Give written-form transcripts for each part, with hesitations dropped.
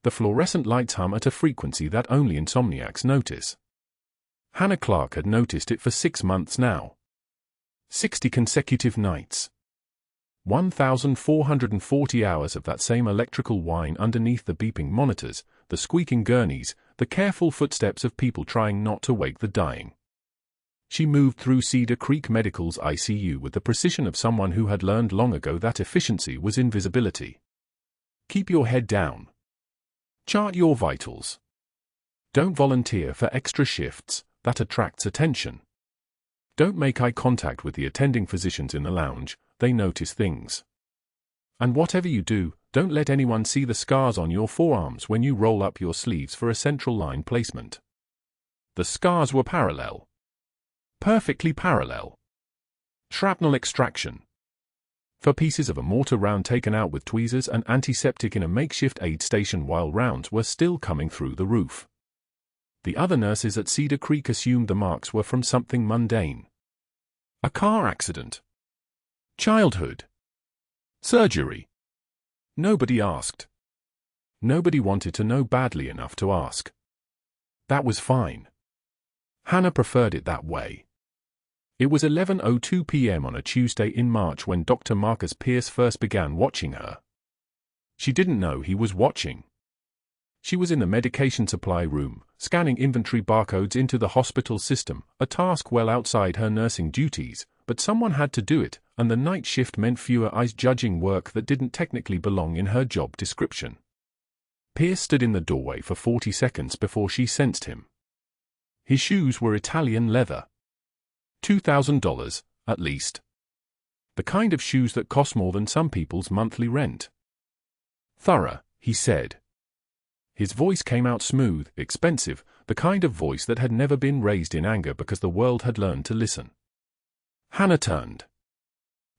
The fluorescent lights hum at a frequency that only insomniacs notice. Hannah Clarke had noticed it for 6 months now. 60 consecutive nights. 1,440 hours of that same electrical whine underneath the beeping monitors, the squeaking gurneys, the careful footsteps of people trying not to wake the dying. She moved through Cedar Creek Medical's ICU with the precision of someone who had learned long ago that efficiency was invisibility. Keep your head down. Chart your vitals. Don't volunteer for extra shifts, that attracts attention. Don't make eye contact with the attending physicians in the lounge, they notice things. And whatever you do, don't let anyone see the scars on your forearms when you roll up your sleeves for a central line placement. The scars were parallel. Perfectly parallel. Shrapnel extraction. For pieces of a mortar round taken out with tweezers and antiseptic in a makeshift aid station while rounds were still coming through the roof. The other nurses at Cedar Creek assumed the marks were from something mundane. A car accident. Childhood. Surgery. Nobody asked. Nobody wanted to know badly enough to ask. That was fine. Hannah preferred it that way. It was 11:02 p.m. on a Tuesday in March when Dr. Marcus Pierce first began watching her. She didn't know he was watching. She was in the medication supply room, scanning inventory barcodes into the hospital system, a task well outside her nursing duties, but someone had to do it, and the night shift meant fewer eyes judging work that didn't technically belong in her job description. Pierce stood in the doorway for 40 seconds before she sensed him. His shoes were Italian leather. $2,000, at least. The kind of shoes that cost more than some people's monthly rent. Thorough, he said. His voice came out smooth, expensive, the kind of voice that had never been raised in anger because the world had learned to listen. Hannah turned.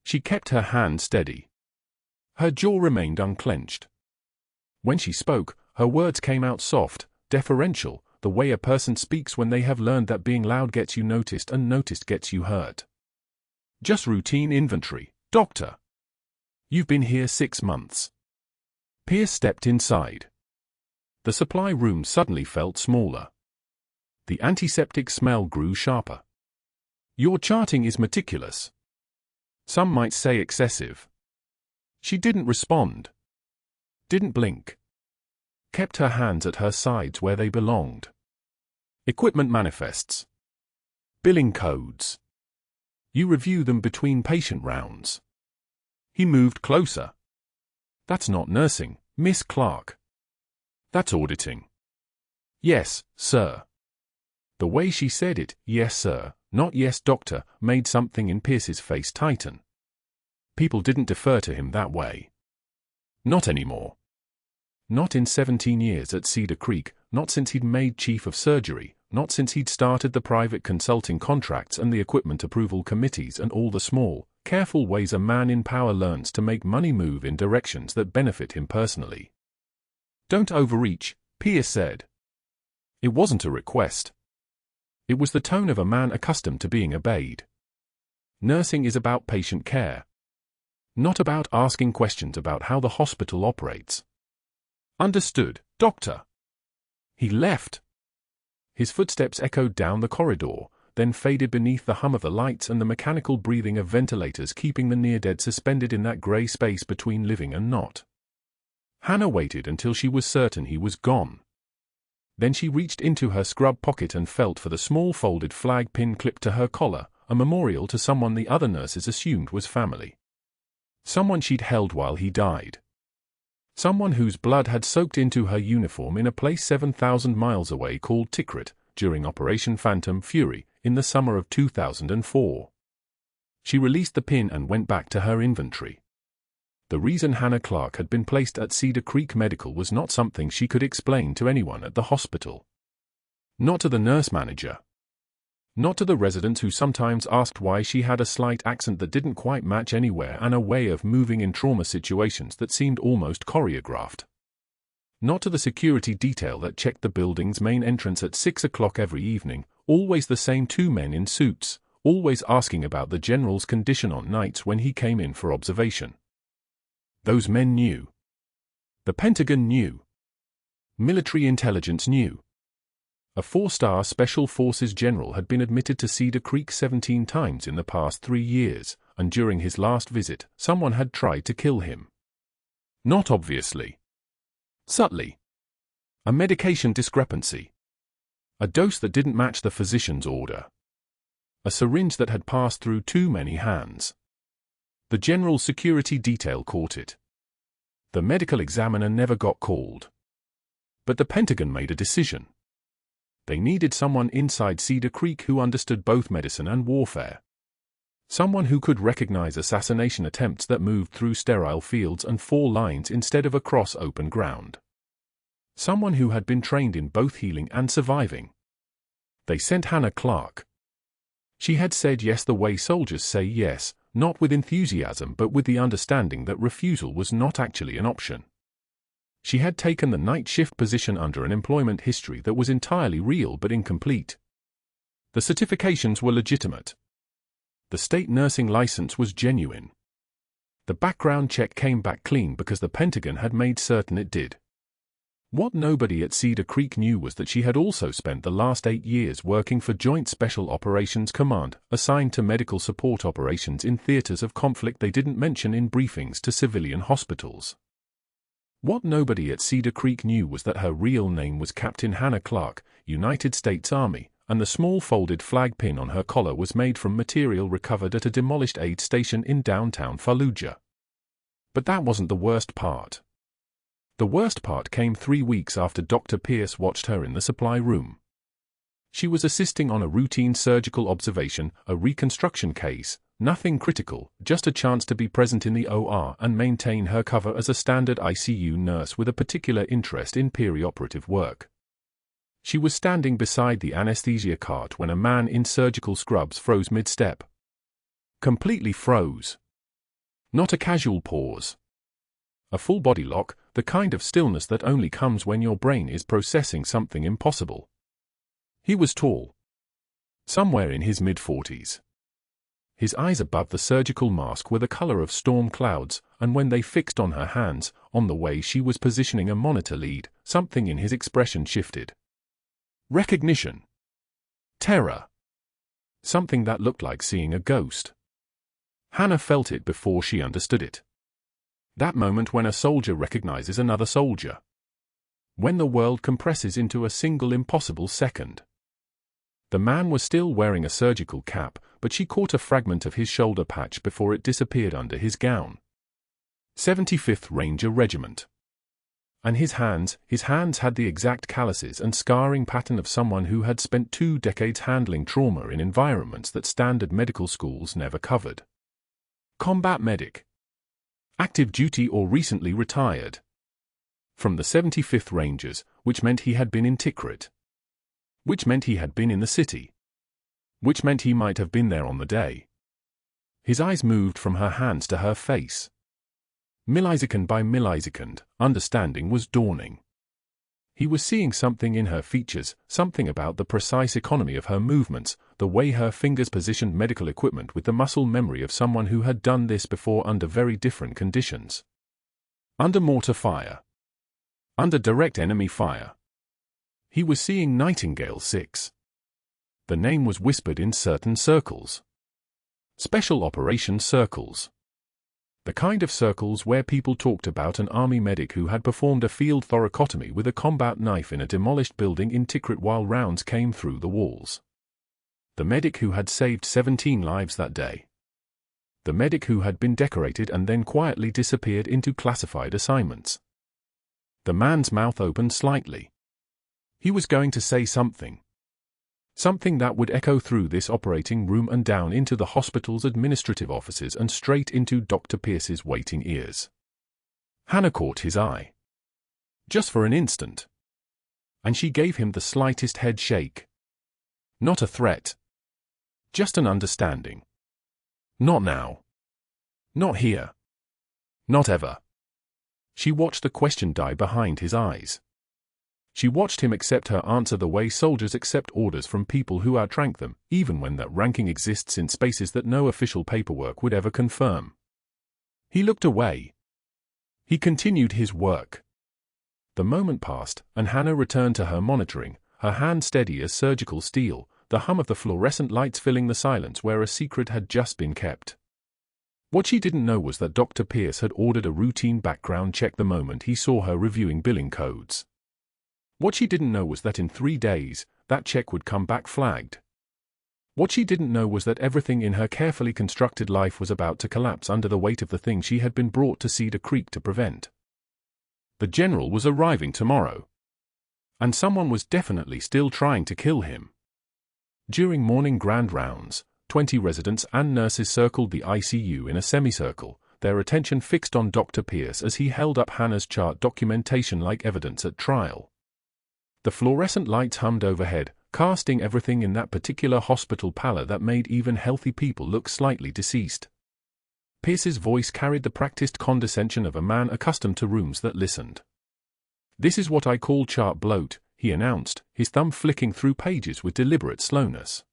She kept her hand steady. Her jaw remained unclenched. When she spoke, her words came out soft, deferential, the way a person speaks when they have learned that being loud gets you noticed and noticed gets you hurt. Just routine inventory, doctor. You've been here 6 months. Pierce stepped inside. The supply room suddenly felt smaller. The antiseptic smell grew sharper. Your charting is meticulous. Some might say excessive. She didn't respond. Didn't blink. Kept her hands at her sides where they belonged. Equipment manifests. Billing codes. You review them between patient rounds. He moved closer. That's not nursing, Miss Clarke. That's auditing. Yes, sir. The way she said it, yes, sir, not yes, doctor, made something in Pierce's face tighten. People didn't defer to him that way. Not anymore. Not in 17 years at Cedar Creek, not since he'd made chief of surgery, not since he'd started the private consulting contracts and the equipment approval committees and all the small, careful ways a man in power learns to make money move in directions that benefit him personally. Don't overreach, Pierce said. It wasn't a request. It was the tone of a man accustomed to being obeyed. Nursing is about patient care. Not about asking questions about how the hospital operates. Understood, doctor. He left. His footsteps echoed down the corridor, then faded beneath the hum of the lights and the mechanical breathing of ventilators keeping the near-dead suspended in that grey space between living and not. Hannah waited until she was certain he was gone. Then she reached into her scrub pocket and felt for the small folded flag pin clipped to her collar, a memorial to someone the other nurses assumed was family. Someone she'd held while he died. Someone whose blood had soaked into her uniform in a place 7,000 miles away called Tikrit, during Operation Phantom Fury, in the summer of 2004. She released the pin and went back to her inventory. The reason Hannah Clarke had been placed at Cedar Creek Medical was not something she could explain to anyone at the hospital. Not to the nurse manager. Not to the residents who sometimes asked why she had a slight accent that didn't quite match anywhere and a way of moving in trauma situations that seemed almost choreographed. Not to the security detail that checked the building's main entrance at 6 o'clock every evening, always the same 2 men in suits, always asking about the general's condition on nights when he came in for observation. Those men knew. The Pentagon knew. Military intelligence knew. A 4-star Special Forces general had been admitted to Cedar Creek 17 times in the past 3 years, and during his last visit, someone had tried to kill him. Not obviously. Subtly. A medication discrepancy. A dose that didn't match the physician's order. A syringe that had passed through too many hands. The general security detail caught it. The medical examiner never got called. But the Pentagon made a decision. They needed someone inside Cedar Creek who understood both medicine and warfare. Someone who could recognize assassination attempts that moved through sterile fields and 4 lines instead of across open ground. Someone who had been trained in both healing and surviving. They sent Hannah Clarke. She had said yes the way soldiers say yes, not with enthusiasm but with the understanding that refusal was not actually an option. She had taken the night shift position under an employment history that was entirely real but incomplete. The certifications were legitimate. The state nursing license was genuine. The background check came back clean because the Pentagon had made certain it did. What nobody at Cedar Creek knew was that she had also spent the last 8 years working for Joint Special Operations Command, assigned to medical support operations in theaters of conflict they didn't mention in briefings to civilian hospitals. What nobody at Cedar Creek knew was that her real name was Captain Hannah Clarke, United States Army, and the small folded flag pin on her collar was made from material recovered at a demolished aid station in downtown Fallujah. But that wasn't the worst part. The worst part came 3 weeks after Dr. Pierce watched her in the supply room. She was assisting on a routine surgical observation, a reconstruction case, nothing critical, just a chance to be present in the OR and maintain her cover as a standard ICU nurse with a particular interest in perioperative work. She was standing beside the anesthesia cart when a man in surgical scrubs froze mid-step. Completely froze. Not a casual pause. A full body lock, the kind of stillness that only comes when your brain is processing something impossible. He was tall. Somewhere in his mid-40s. His eyes above the surgical mask were the color of storm clouds, and when they fixed on her hands, on the way she was positioning a monitor lead, something in his expression shifted. Recognition. Terror. Something that looked like seeing a ghost. Hannah felt it before she understood it. That moment when a soldier recognizes another soldier. When the world compresses into a single impossible second. The man was still wearing a surgical cap, but she caught a fragment of his shoulder patch before it disappeared under his gown. 75th Ranger Regiment. And his hands had the exact calluses and scarring pattern of someone who had spent 2 decades handling trauma in environments that standard medical schools never covered. Combat medic. Active duty or recently retired. From the 75th Rangers, which meant he had been in Tikrit. Which meant he had been in the city. Which meant he might have been there on the day. His eyes moved from her hands to her face. Millisecond by millisecond, understanding was dawning. He was seeing something in her features, something about the precise economy of her movements, the way her fingers positioned medical equipment with the muscle memory of someone who had done this before under very different conditions. Under mortar fire. Under direct enemy fire. He was seeing Nightingale 6. The name was whispered in certain circles. Special Operations circles. The kind of circles where people talked about an army medic who had performed a field thoracotomy with a combat knife in a demolished building in Tikrit while rounds came through the walls. The medic who had saved 17 lives that day. The medic who had been decorated and then quietly disappeared into classified assignments. The man's mouth opened slightly. He was going to say something. Something that would echo through this operating room and down into the hospital's administrative offices and straight into Dr. Pierce's waiting ears. Hannah caught his eye. Just for an instant. And she gave him the slightest head shake. Not a threat. Just an understanding. Not now. Not here. Not ever. She watched the question die behind his eyes. She watched him accept her answer the way soldiers accept orders from people who outrank them, even when that ranking exists in spaces that no official paperwork would ever confirm. He looked away. He continued his work. The moment passed, and Hannah returned to her monitoring, her hand steady as surgical steel, the hum of the fluorescent lights filling the silence where a secret had just been kept. What she didn't know was that Dr. Pierce had ordered a routine background check the moment he saw her reviewing billing codes. What she didn't know was that in 3 days, that check would come back flagged. What she didn't know was that everything in her carefully constructed life was about to collapse under the weight of the thing she had been brought to Cedar Creek to prevent. The general was arriving tomorrow. And someone was definitely still trying to kill him. During morning grand rounds, 20 residents and nurses circled the ICU in a semicircle, their attention fixed on Dr. Pierce as he held up Hannah's chart documentation like evidence at trial. The fluorescent lights hummed overhead, casting everything in that particular hospital pallor that made even healthy people look slightly deceased. Pierce's voice carried the practiced condescension of a man accustomed to rooms that listened. "This is what I call chart bloat," he announced, his thumb flicking through pages with deliberate slowness.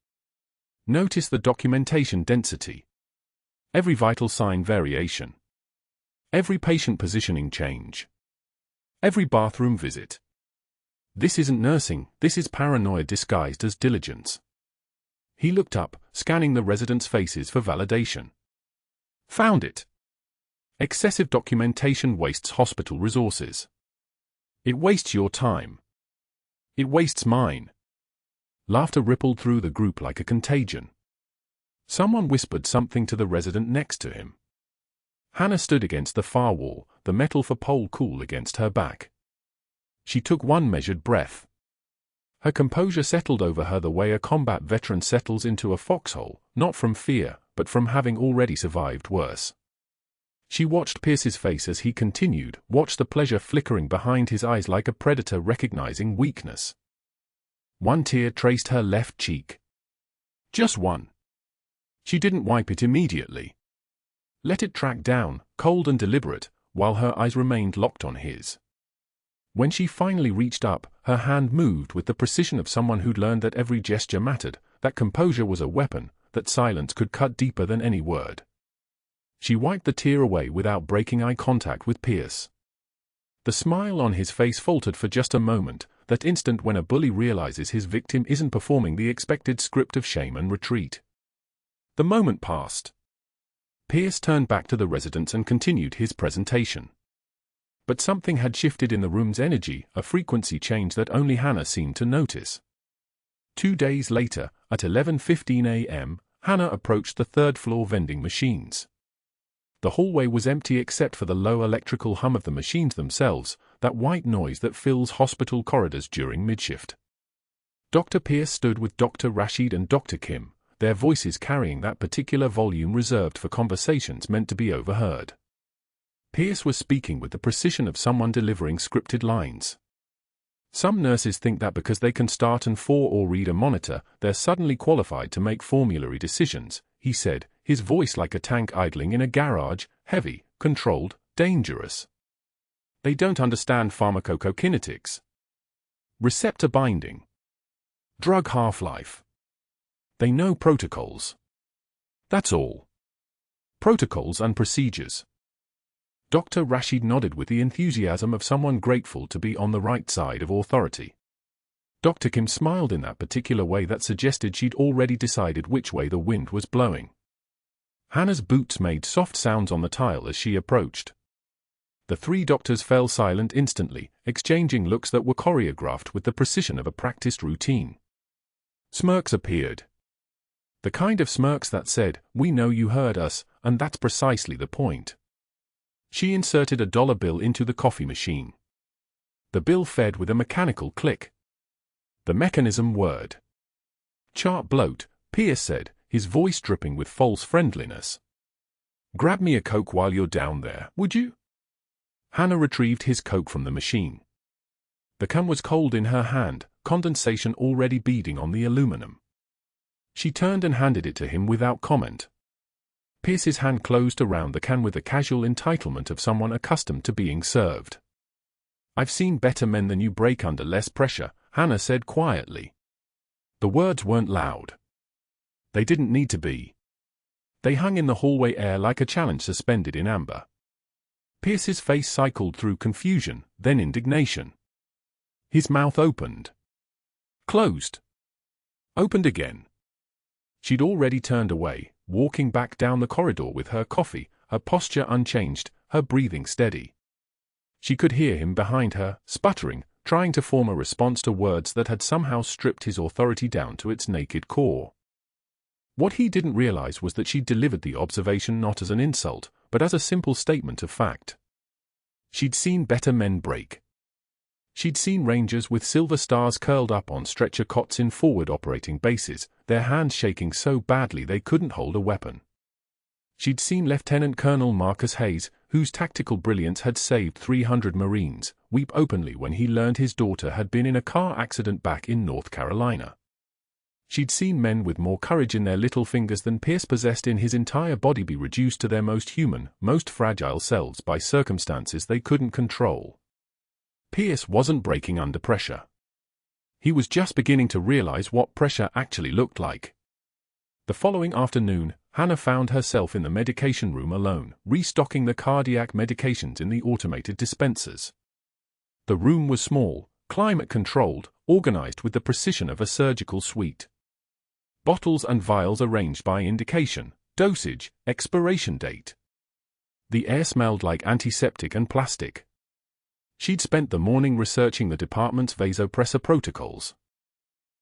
"Notice the documentation density. Every vital sign variation. Every patient positioning change. Every bathroom visit. This isn't nursing, this is paranoia disguised as diligence." He looked up, scanning the residents' faces for validation. "Found it. Excessive documentation wastes hospital resources. It wastes your time. It wastes mine." Laughter rippled through the group like a contagion. Someone whispered something to the resident next to him. Hannah stood against the far wall, the metal for pole cool against her back. She took one measured breath. Her composure settled over her the way a combat veteran settles into a foxhole, not from fear, but from having already survived worse. She watched Pierce's face as he continued, watched the pleasure flickering behind his eyes like a predator recognizing weakness. One tear traced her left cheek. Just one. She didn't wipe it immediately. Let it track down, cold and deliberate, while her eyes remained locked on his. When she finally reached up, her hand moved with the precision of someone who'd learned that every gesture mattered, that composure was a weapon, that silence could cut deeper than any word. She wiped the tear away without breaking eye contact with Pierce. The smile on his face faltered for just a moment, that instant when a bully realizes his victim isn't performing the expected script of shame and retreat. The moment passed. Pierce turned back to the residents and continued his presentation. But something had shifted in the room's energy, a frequency change that only Hannah seemed to notice. 2 days later, at 11:15 a.m., Hannah approached the third-floor vending machines. The hallway was empty except for the low electrical hum of the machines themselves, that white noise that fills hospital corridors during midshift. Dr. Pierce stood with Dr. Rashid and Dr. Kim, their voices carrying that particular volume reserved for conversations meant to be overheard. Pierce was speaking with the precision of someone delivering scripted lines. Some nurses think that because they can start and or read a monitor, they're suddenly qualified to make formulary decisions, he said, his voice like a tank idling in a garage, heavy, controlled, dangerous. They don't understand pharmacokinetics. Receptor binding. Drug half-life. They know protocols. That's all. Protocols and procedures. Dr. Rashid nodded with the enthusiasm of someone grateful to be on the right side of authority. Dr. Kim smiled in that particular way that suggested she'd already decided which way the wind was blowing. Hannah's boots made soft sounds on the tile as she approached. The 3 doctors fell silent instantly, exchanging looks that were choreographed with the precision of a practiced routine. Smirks appeared. The kind of smirks that said, "We know you heard us, and that's precisely the point." She inserted a dollar bill into the coffee machine. The bill fed with a mechanical click. The mechanism whirred. "Chart bloat," Pierce said, his voice dripping with false friendliness. "Grab me a Coke while you're down there, would you?" Hannah retrieved his Coke from the machine. The can was cold in her hand, condensation already beading on the aluminum. She turned and handed it to him without comment. Pierce's hand closed around the can with the casual entitlement of someone accustomed to being served. "I've seen better men than you break under less pressure," Hannah said quietly. The words weren't loud. They didn't need to be. They hung in the hallway air like a challenge suspended in amber. Pierce's face cycled through confusion, then indignation. His mouth opened. Closed. Opened again. She'd already turned away, walking back down the corridor with her coffee, her posture unchanged, her breathing steady. She could hear him behind her, sputtering, trying to form a response to words that had somehow stripped his authority down to its naked core. What he didn't realize was that she'd delivered the observation not as an insult, but as a simple statement of fact. She'd seen better men break. She'd seen rangers with silver stars curled up on stretcher cots in forward operating bases, their hands shaking so badly they couldn't hold a weapon. She'd seen Lieutenant Colonel Marcus Hayes, whose tactical brilliance had saved 300 Marines, weep openly when he learned his daughter had been in a car accident back in North Carolina. She'd seen men with more courage in their little fingers than Pierce possessed in his entire body be reduced to their most human, most fragile selves by circumstances they couldn't control. Pierce wasn't breaking under pressure. He was just beginning to realize what pressure actually looked like. The following afternoon, Hannah found herself in the medication room alone, restocking the cardiac medications in the automated dispensers. The room was small, climate-controlled, organized with the precision of a surgical suite. Bottles and vials arranged by indication, dosage, expiration date. The air smelled like antiseptic and plastic. She'd spent the morning researching the department's vasopressor protocols.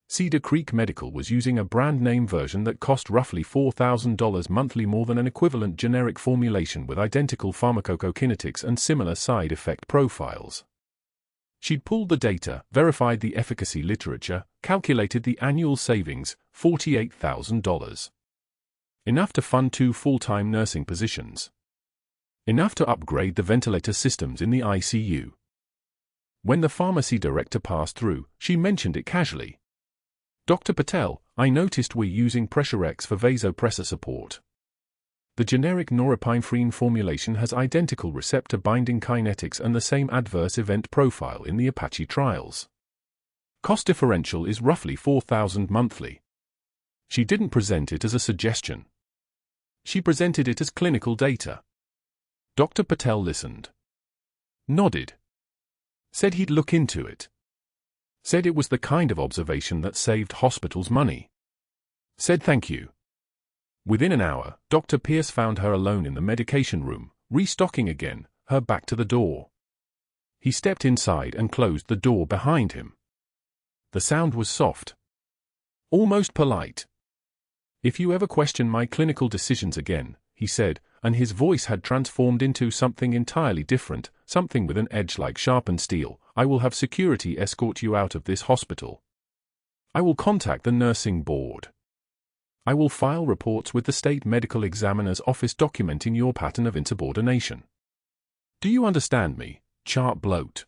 Cedar Creek Medical was using a brand-name version that cost roughly $4,000 monthly, more than an equivalent generic formulation with identical pharmacokinetics and similar side effect profiles. She'd pulled the data, verified the efficacy literature, calculated the annual savings, $48,000. Enough to fund 2 full-time nursing positions. Enough to upgrade the ventilator systems in the ICU. When the pharmacy director passed through, she mentioned it casually. "Dr. Patel, I noticed we're using Pressure X for vasopressor support. The generic norepinephrine formulation has identical receptor binding kinetics and the same adverse event profile in the Apache trials. Cost differential is roughly $4,000 monthly." She didn't present it as a suggestion. She presented it as clinical data. Dr. Patel listened. Nodded. Said he'd look into it. Said it was the kind of observation that saved hospitals money. Said thank you. Within an hour, Dr. Pierce found her alone in the medication room, restocking again, her back to the door. He stepped inside and closed the door behind him. The sound was soft. Almost polite. "If you ever question my clinical decisions again," he said, and his voice had transformed into something entirely different, something with an edge like sharpened steel, "I will have security escort you out of this hospital. I will contact the nursing board. I will file reports with the state medical examiner's office documenting your pattern of insubordination. Do you understand me, chart bloat?"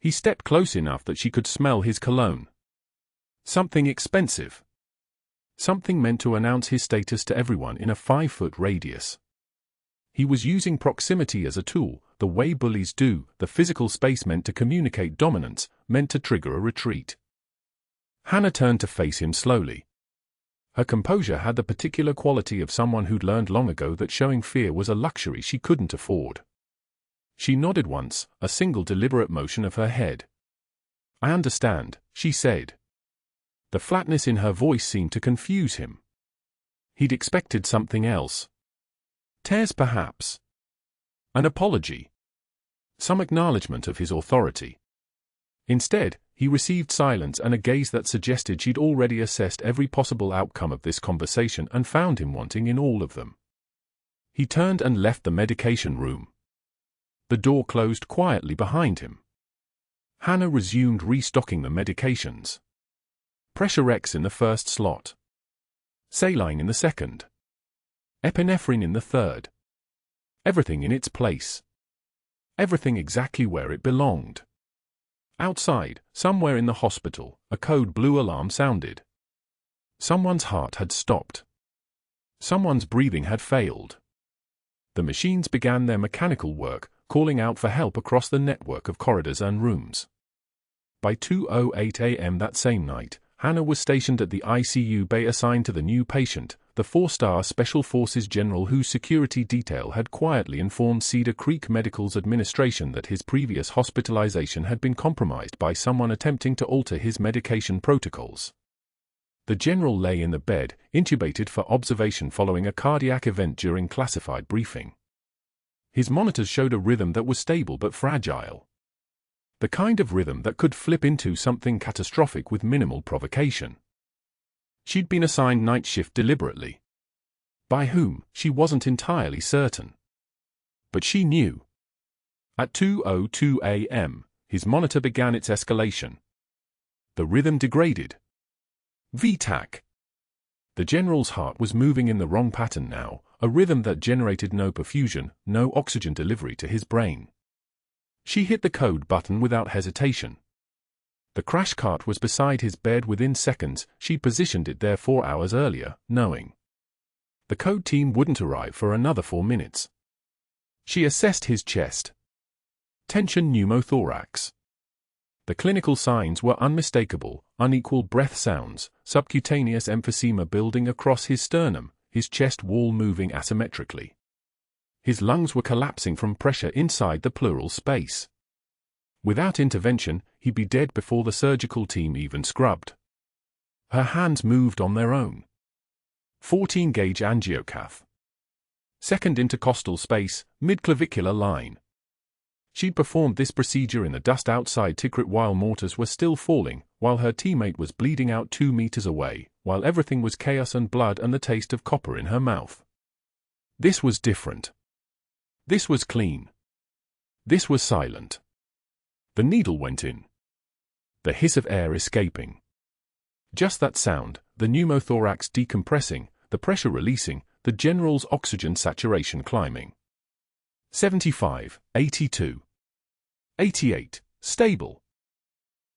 He stepped close enough that she could smell his cologne. Something expensive. Something meant to announce his status to everyone in a 5-foot radius. He was using proximity as a tool, the way bullies do, the physical space meant to communicate dominance, meant to trigger a retreat. Hannah turned to face him slowly. Her composure had the particular quality of someone who'd learned long ago that showing fear was a luxury she couldn't afford. She nodded once, a single deliberate motion of her head. "I understand," she said. The flatness in her voice seemed to confuse him. He'd expected something else. Tears perhaps. An apology. Some acknowledgement of his authority. Instead, he received silence and a gaze that suggested she'd already assessed every possible outcome of this conversation and found him wanting in all of them. He turned and left the medication room. The door closed quietly behind him. Hannah resumed restocking the medications. Pressure X in the first slot. Saline in the second. Epinephrine in the third. Everything in its place. Everything exactly where it belonged. Outside, somewhere in the hospital, a code blue alarm sounded. Someone's heart had stopped. Someone's breathing had failed. The machines began their mechanical work, calling out for help across the network of corridors and rooms. By 2:08 a.m. that same night, Hannah was stationed at the ICU bay assigned to the new patient, the 4-star Special Forces general whose security detail had quietly informed Cedar Creek Medical's administration that his previous hospitalization had been compromised by someone attempting to alter his medication protocols. The general lay in the bed, intubated for observation following a cardiac event during classified briefing. His monitors showed a rhythm that was stable but fragile. The kind of rhythm that could flip into something catastrophic with minimal provocation. She'd been assigned night shift deliberately. By whom, she wasn't entirely certain. But she knew. At 2:02 a.m., his monitor began its escalation. The rhythm degraded. VTAC. The general's heart was moving in the wrong pattern now, a rhythm that generated no perfusion, no oxygen delivery to his brain. She hit the code button without hesitation. The crash cart was beside his bed within seconds. She positioned it there 4 hours earlier, knowing the code team wouldn't arrive for another 4 minutes. She assessed his chest. Tension pneumothorax. The clinical signs were unmistakable: unequal breath sounds, subcutaneous emphysema building across his sternum, his chest wall moving asymmetrically. His lungs were collapsing from pressure inside the pleural space. Without intervention, he'd be dead before the surgical team even scrubbed. Her hands moved on their own. 14-gauge angiocath. Second intercostal space, mid-clavicular line. She'd performed this procedure in the dust outside Tikrit while mortars were still falling, while her teammate was bleeding out 2 meters away, while everything was chaos and blood and the taste of copper in her mouth. This was different. This was clean. This was silent. The needle went in. The hiss of air escaping. Just that sound, the pneumothorax decompressing, the pressure releasing, the general's oxygen saturation climbing. 75, 82. 88, stable.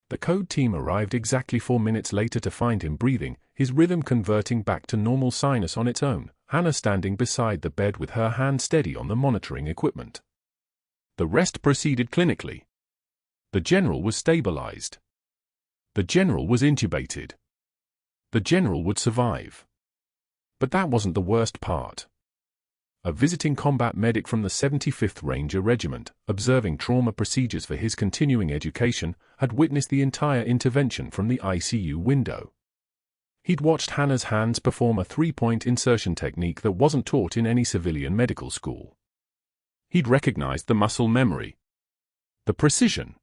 The code team arrived exactly 4 minutes later to find him breathing, his rhythm converting back to normal sinus on its own, Hannah standing beside the bed with her hand steady on the monitoring equipment. The rest proceeded clinically. The general was stabilized. The general was intubated. The general would survive. But that wasn't the worst part. A visiting combat medic from the 75th Ranger Regiment, observing trauma procedures for his continuing education, had witnessed the entire intervention from the ICU window. He'd watched Hannah's hands perform a 3-point insertion technique that wasn't taught in any civilian medical school. He'd recognized the muscle memory. The precision.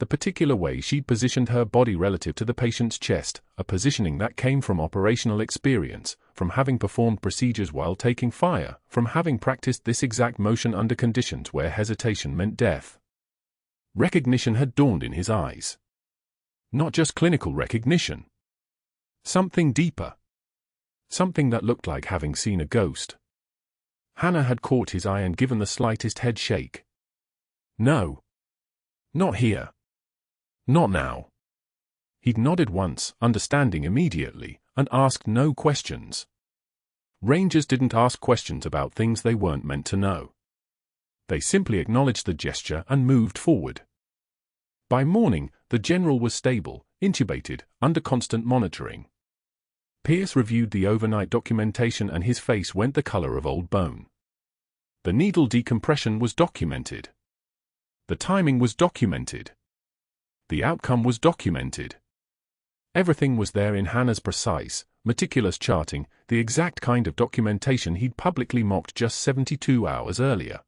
The particular way she'd positioned her body relative to the patient's chest, a positioning that came from operational experience, from having performed procedures while taking fire, from having practiced this exact motion under conditions where hesitation meant death. Recognition had dawned in his eyes. Not just clinical recognition. Something deeper. Something that looked like having seen a ghost. Hannah had caught his eye and given the slightest head shake. No. Not here. Not now. He'd nodded once, understanding immediately, and asked no questions. Rangers didn't ask questions about things they weren't meant to know. They simply acknowledged the gesture and moved forward. By morning, the general was stable, intubated, under constant monitoring. Pierce reviewed the overnight documentation and his face went the color of old bone. The needle decompression was documented. The timing was documented. The outcome was documented. Everything was there in Hannah's precise, meticulous charting, the exact kind of documentation he'd publicly mocked just 72 hours earlier.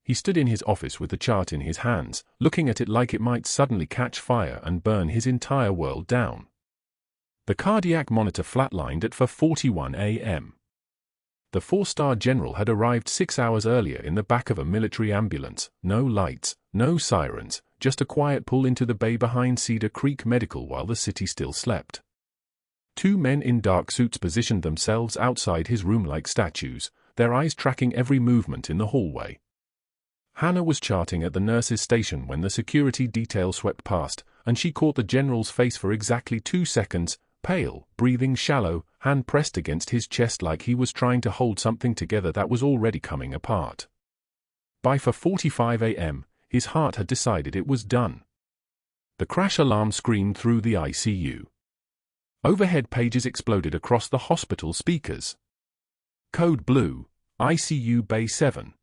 He stood in his office with the chart in his hands, looking at it like it might suddenly catch fire and burn his entire world down. The cardiac monitor flatlined at 4:41 a.m. The 4-star general had arrived 6 hours earlier in the back of a military ambulance, no lights, no sirens, just a quiet pull into the bay behind Cedar Creek Medical while the city still slept. 2 men in dark suits positioned themselves outside his room like statues, their eyes tracking every movement in the hallway. Hannah was charting at the nurse's station when the security detail swept past, and she caught the general's face for exactly 2 seconds, pale, breathing shallow, hand pressed against his chest like he was trying to hold something together that was already coming apart. By 4:45 a.m., his heart had decided it was done. The crash alarm screamed through the ICU. Overhead pages exploded across the hospital speakers. Code Blue, ICU Bay 7.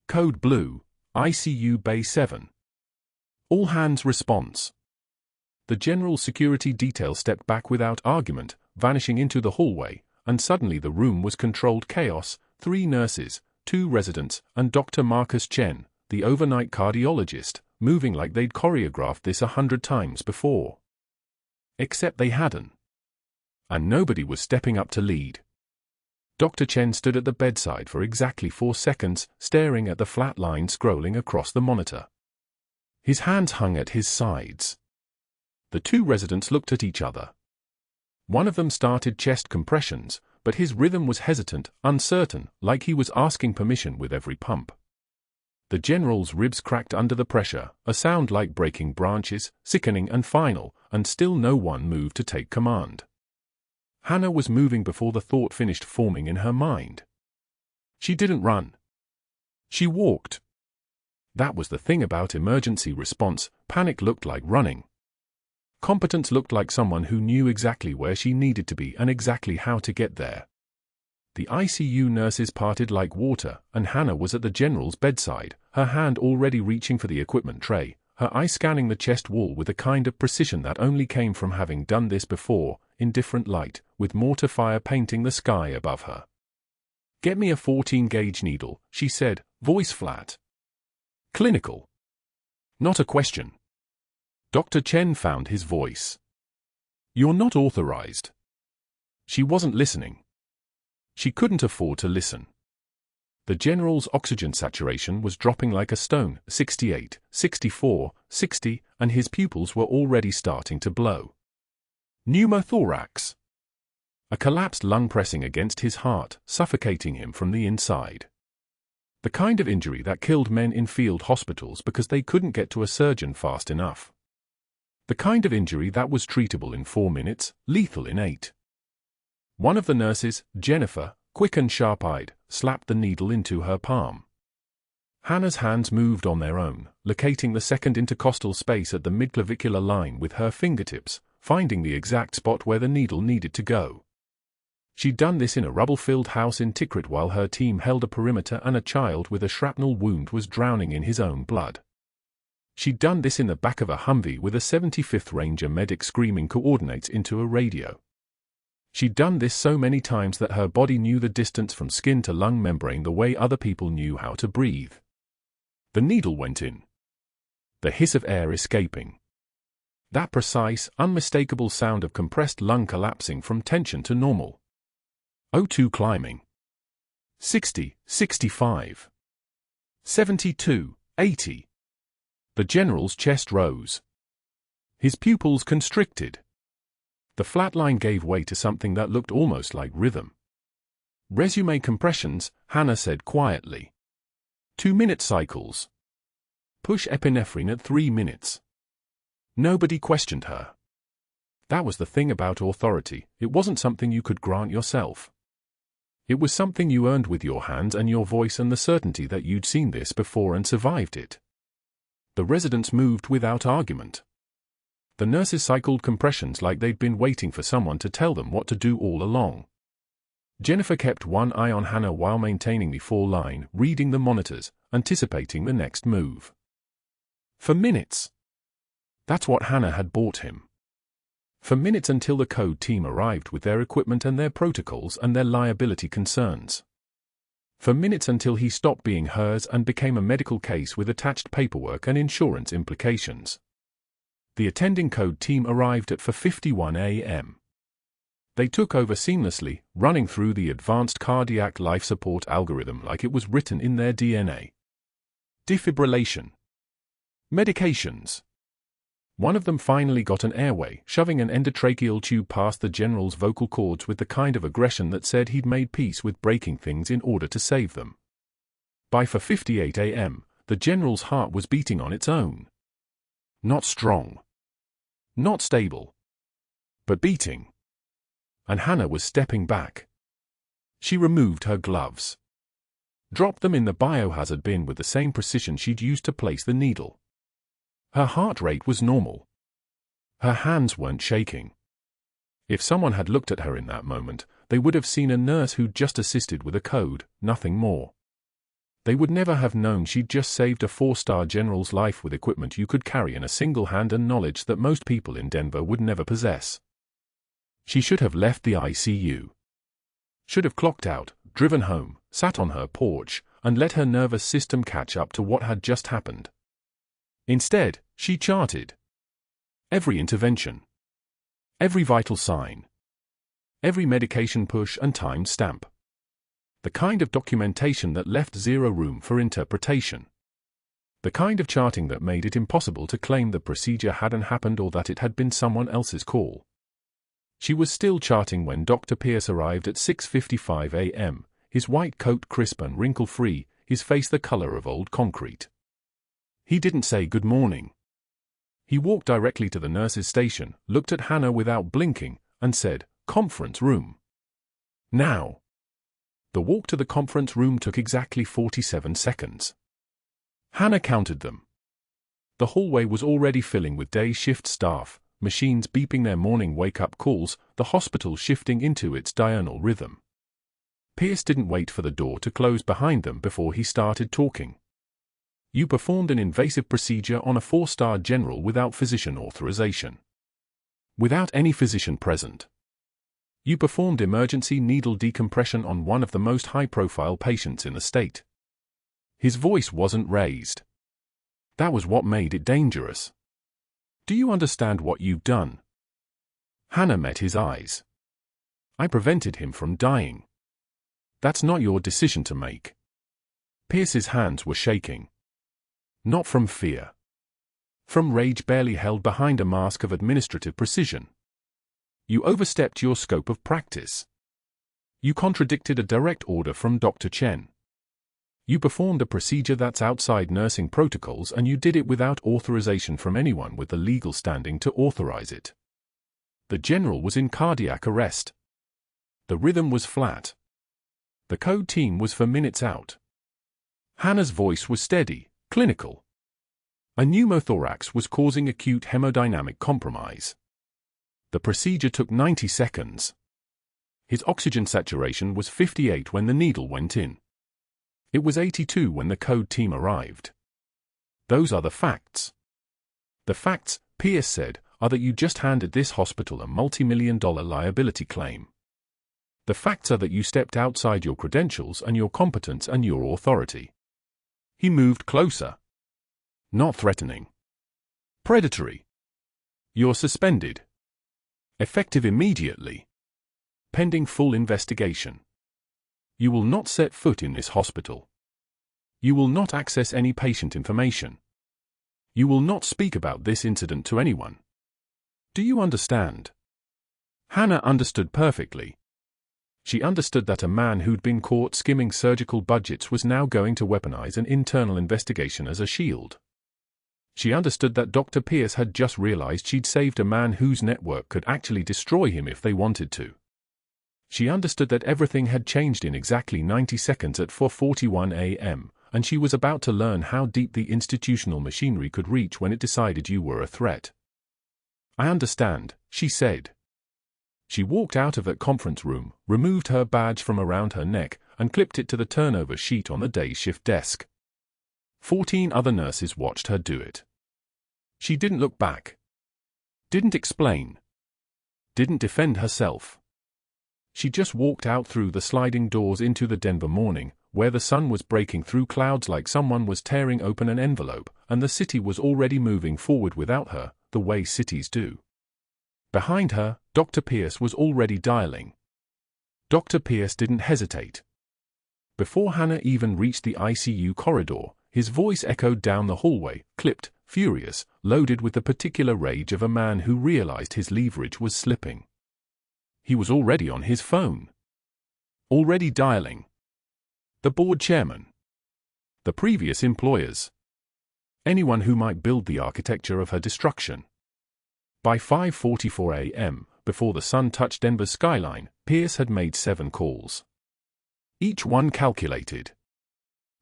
Code Blue, ICU Bay 7. All hands response. The general security detail stepped back without argument, vanishing into the hallway, and suddenly the room was controlled chaos. 3 nurses, 2 residents, and Dr. Marcus Chen, the overnight cardiologist, moving like they'd choreographed this 100 times before. Except they hadn't. And nobody was stepping up to lead. Dr. Chen stood at the bedside for exactly 4 seconds, staring at the flat line scrolling across the monitor. His hands hung at his sides. The 2 residents looked at each other. One of them started chest compressions, but his rhythm was hesitant, uncertain, like he was asking permission with every pump. The general's ribs cracked under the pressure, a sound like breaking branches, sickening and final, and still no one moved to take command. Hannah was moving before the thought finished forming in her mind. She didn't run. She walked. That was the thing about emergency response. Panic looked like running. Competence looked like someone who knew exactly where she needed to be and exactly how to get there. The ICU nurses parted like water, and Hannah was at the general's bedside, her hand already reaching for the equipment tray, her eye scanning the chest wall with a kind of precision that only came from having done this before, in different light, with mortar fire painting the sky above her. "Get me a 14-gauge needle," she said, voice flat. Clinical. Not a question. Dr. Chen found his voice. "You're not authorized." She wasn't listening. She couldn't afford to listen. The general's oxygen saturation was dropping like a stone, 68, 64, 60, and his pupils were already starting to blow. Pneumothorax. A collapsed lung pressing against his heart, suffocating him from the inside. The kind of injury that killed men in field hospitals because they couldn't get to a surgeon fast enough. The kind of injury that was treatable in 4 minutes, lethal in 8. One of the nurses, Jennifer, quick and sharp-eyed, slapped the needle into her palm. Hannah's hands moved on their own, locating the second intercostal space at the midclavicular line with her fingertips, finding the exact spot where the needle needed to go. She'd done this in a rubble-filled house in Tikrit while her team held a perimeter and a child with a shrapnel wound was drowning in his own blood. She'd done this in the back of a Humvee with a 75th Ranger medic screaming coordinates into a radio. She'd done this so many times that her body knew the distance from skin to lung membrane the way other people knew how to breathe. The needle went in. The hiss of air escaping. That precise, unmistakable sound of compressed lung collapsing from tension to normal. O2 climbing. 60, 65. 72, 80. The general's chest rose. His pupils constricted. The flatline gave way to something that looked almost like rhythm. "Resume compressions," Hannah said quietly. 2-minute cycles. Push epinephrine at 3 minutes. Nobody questioned her. That was the thing about authority, it wasn't something you could grant yourself. It was something you earned with your hands and your voice and the certainty that you'd seen this before and survived it. The residents moved without argument. The nurses cycled compressions like they'd been waiting for someone to tell them what to do all along. Jennifer kept one eye on Hannah while maintaining the 4-line, reading the monitors, anticipating the next move. For minutes. That's what Hannah had bought him. For minutes until the code team arrived with their equipment and their protocols and their liability concerns. For minutes until he stopped being hers and became a medical case with attached paperwork and insurance implications. The attending code team arrived at 4:51 a.m. They took over seamlessly, running through the advanced cardiac life support algorithm like it was written in their DNA. Defibrillation. Medications. One of them finally got an airway, shoving an endotracheal tube past the general's vocal cords with the kind of aggression that said he'd made peace with breaking things in order to save them. By 4:58 a.m., the general's heart was beating on its own. Not strong. Not stable. But beating. And Hannah was stepping back. She removed her gloves. Dropped them in the biohazard bin with the same precision she'd used to place the needle. Her heart rate was normal. Her hands weren't shaking. If someone had looked at her in that moment, they would have seen a nurse who'd just assisted with a code, nothing more. They would never have known she'd just saved a 4-star general's life with equipment you could carry in a single hand and knowledge that most people in Denver would never possess. She should have left the ICU. Should have clocked out, driven home, sat on her porch, and let her nervous system catch up to what had just happened. Instead, she charted every intervention, every vital sign, every medication push and time stamp. The kind of documentation that left zero room for interpretation. The kind of charting that made it impossible to claim the procedure hadn't happened or that it had been someone else's call. She was still charting when Dr. Pierce arrived at 6:55 a.m., his white coat crisp and wrinkle-free, his face the color of old concrete. He didn't say good morning. He walked directly to the nurse's station, looked at Hannah without blinking, and said, "Conference room. Now." The walk to the conference room took exactly 47 seconds. Hannah counted them. The hallway was already filling with day shift staff, machines beeping their morning wake-up calls, the hospital shifting into its diurnal rhythm. Pierce didn't wait for the door to close behind them before he started talking. "You performed an invasive procedure on a 4-star general without physician authorization. Without any physician present. You performed emergency needle decompression on one of the most high-profile patients in the state." His voice wasn't raised. That was what made it dangerous. "Do you understand what you've done?" Hannah met his eyes. "I prevented him from dying. That's not your decision to make." Pierce's hands were shaking. Not from fear. From rage barely held behind a mask of administrative precision. You overstepped your scope of practice. You contradicted a direct order from Dr. Chen. You performed a procedure that's outside nursing protocols and you did it without authorization from anyone with the legal standing to authorize it. The general was in cardiac arrest. The rhythm was flat. The code team was for minutes out. Hannah's voice was steady, clinical. A pneumothorax was causing acute hemodynamic compromise. The procedure took 90 seconds. His oxygen saturation was 58 when the needle went in. It was 82 when the code team arrived. Those are the facts. The facts, Pierce said, are that you just handed this hospital a multi-million-dollar liability claim. The facts are that you stepped outside your credentials and your competence and your authority. He moved closer. Not threatening. Predatory. You're suspended. Effective immediately. Pending full investigation. You will not set foot in this hospital. You will not access any patient information. You will not speak about this incident to anyone. Do you understand? Hannah understood perfectly. She understood that a man who'd been caught skimming surgical budgets was now going to weaponize an internal investigation as a shield. She understood that Dr. Pierce had just realized she'd saved a man whose network could actually destroy him if they wanted to. She understood that everything had changed in exactly 90 seconds at 4:41 a.m., and she was about to learn how deep the institutional machinery could reach when it decided you were a threat. "I understand," she said. She walked out of that conference room, removed her badge from around her neck, and clipped it to the turnover sheet on the day shift desk. 14 other nurses watched her do it. She didn't look back. Didn't explain. Didn't defend herself. She just walked out through the sliding doors into the Denver morning, where the sun was breaking through clouds like someone was tearing open an envelope, and the city was already moving forward without her, the way cities do. Behind her, Dr. Pierce was already dialing. Dr. Pierce didn't hesitate. Before Hannah even reached the ICU corridor, his voice echoed down the hallway, clipped, furious, loaded with the particular rage of a man who realized his leverage was slipping. He was already on his phone. Already dialing. The board chairman. The previous employers. Anyone who might build the architecture of her destruction. By 5:44 a.m., before the sun touched Denver's skyline, Pierce had made 7 calls. Each one calculated.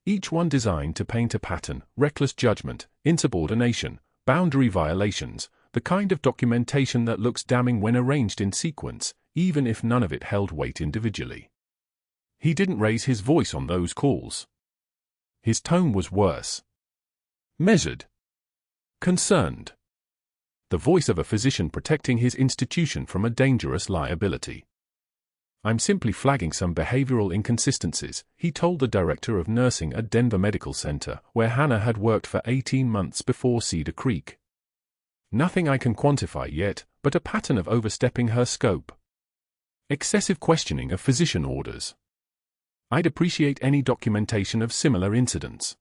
Each one designed to paint a pattern: reckless judgment, insubordination, boundary violations, the kind of documentation that looks damning when arranged in sequence, even if none of it held weight individually. He didn't raise his voice on those calls. His tone was worse. Measured. Concerned. The voice of a physician protecting his institution from a dangerous liability. "I'm simply flagging some behavioral inconsistencies," he told the director of nursing at Denver Medical Center, where Hannah had worked for 18 months before Cedar Creek. "Nothing I can quantify yet, but a pattern of overstepping her scope. Excessive questioning of physician orders. I'd appreciate any documentation of similar incidents."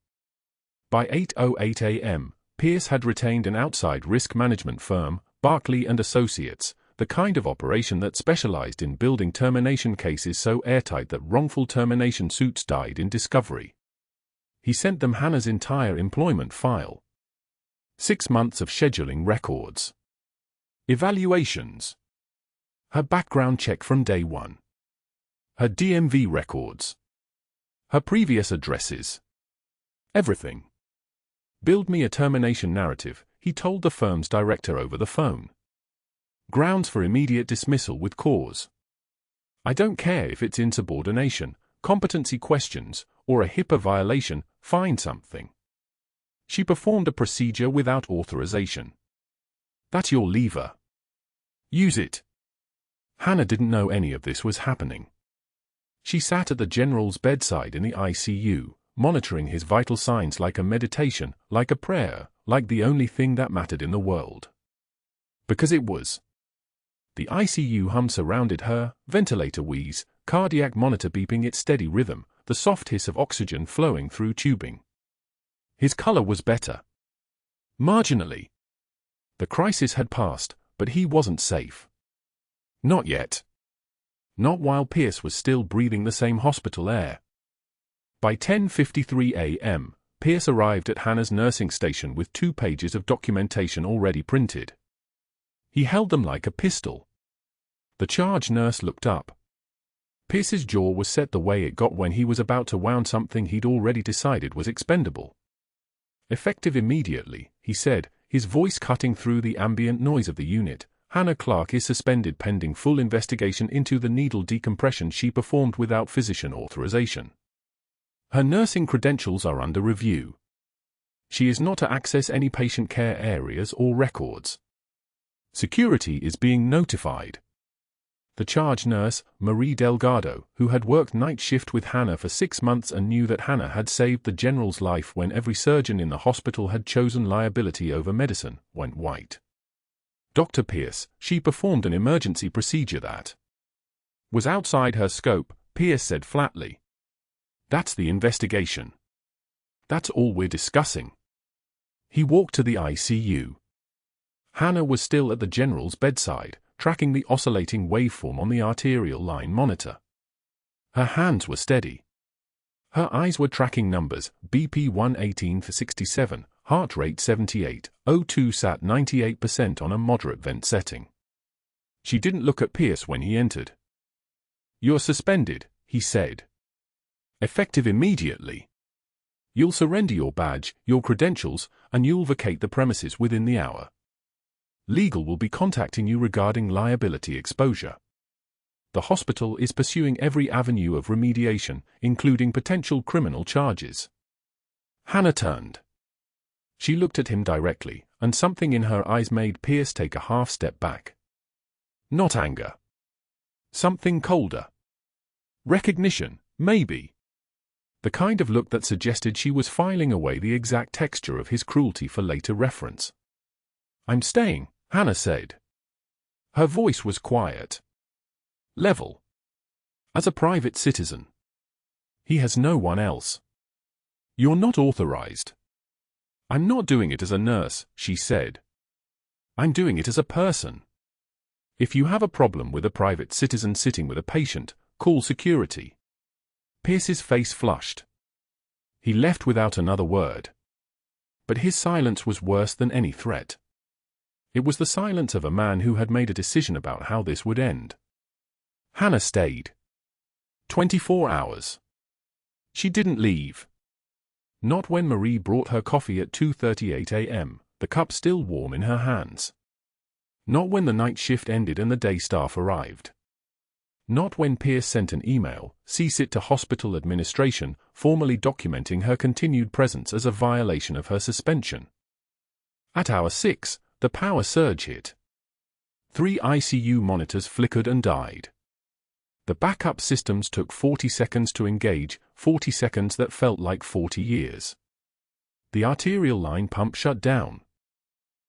By 8:08 a.m., Pierce had retained an outside risk management firm, Barclay & Associates, the kind of operation that specialized in building termination cases so airtight that wrongful termination suits died in discovery. He sent them Hannah's entire employment file. 6 months of scheduling records. Evaluations. Her background check from day one. Her DMV records. Her previous addresses. Everything. "Build me a termination narrative," he told the firm's director over the phone. "Grounds for immediate dismissal with cause. I don't care if it's insubordination, competency questions, or a HIPAA violation, find something. She performed a procedure without authorization. That's your lever. Use it." Hannah didn't know any of this was happening. She sat at the general's bedside in the ICU, monitoring his vital signs like a meditation, like a prayer, like the only thing that mattered in the world. Because it was. The ICU hum surrounded her, ventilator wheeze, cardiac monitor beeping its steady rhythm, the soft hiss of oxygen flowing through tubing. His color was better. Marginally. The crisis had passed, but he wasn't safe. Not yet. Not while Pierce was still breathing the same hospital air. By 10:53 a.m., Pierce arrived at Hannah's nursing station with 2 pages of documentation already printed. He held them like a pistol. The charge nurse looked up. Pierce's jaw was set the way it got when he was about to wound something he'd already decided was expendable. "Effective immediately," he said, his voice cutting through the ambient noise of the unit. "Hannah Clarke is suspended pending full investigation into the needle decompression she performed without physician authorization. Her nursing credentials are under review. She is not to access any patient care areas or records. Security is being notified." The charge nurse, Marie Delgado, who had worked night shift with Hannah for 6 months and knew that Hannah had saved the general's life when every surgeon in the hospital had chosen liability over medicine, went white. "Dr. Pierce, she performed an emergency procedure that was outside her scope," Pierce said flatly. "That's the investigation. That's all we're discussing." He walked to the ICU. Hannah was still at the general's bedside, tracking the oscillating waveform on the arterial line monitor. Her hands were steady. Her eyes were tracking numbers, BP 118/67, heart rate 78, O2 sat 98% on a moderate vent setting. She didn't look at Pierce when he entered. "You're suspended," he said. "Effective immediately. You'll surrender your badge, your credentials, and you'll vacate the premises within the hour. Legal will be contacting you regarding liability exposure. The hospital is pursuing every avenue of remediation, including potential criminal charges." Hannah turned. She looked at him directly, and something in her eyes made Pierce take a half step back. Not anger. Something colder. Recognition, maybe. The kind of look that suggested she was filing away the exact texture of his cruelty for later reference. "I'm staying," Hannah said. Her voice was quiet. Level. As a private citizen. He has no one else. "You're not authorized." "I'm not doing it as a nurse," she said. "I'm doing it as a person. If you have a problem with a private citizen sitting with a patient, call security." Pierce's face flushed. He left without another word. But his silence was worse than any threat. It was the silence of a man who had made a decision about how this would end. Hannah stayed. 24 hours. She didn't leave. Not when Marie brought her coffee at 2:38 a.m., the cup still warm in her hands. Not when the night shift ended and the day staff arrived. Not when Pierce sent an email, cease it to hospital administration, formally documenting her continued presence as a violation of her suspension. At hour 6, the power surge hit. 3 ICU monitors flickered and died. The backup systems took 40 seconds to engage, 40 seconds that felt like 40 years. The arterial line pump shut down.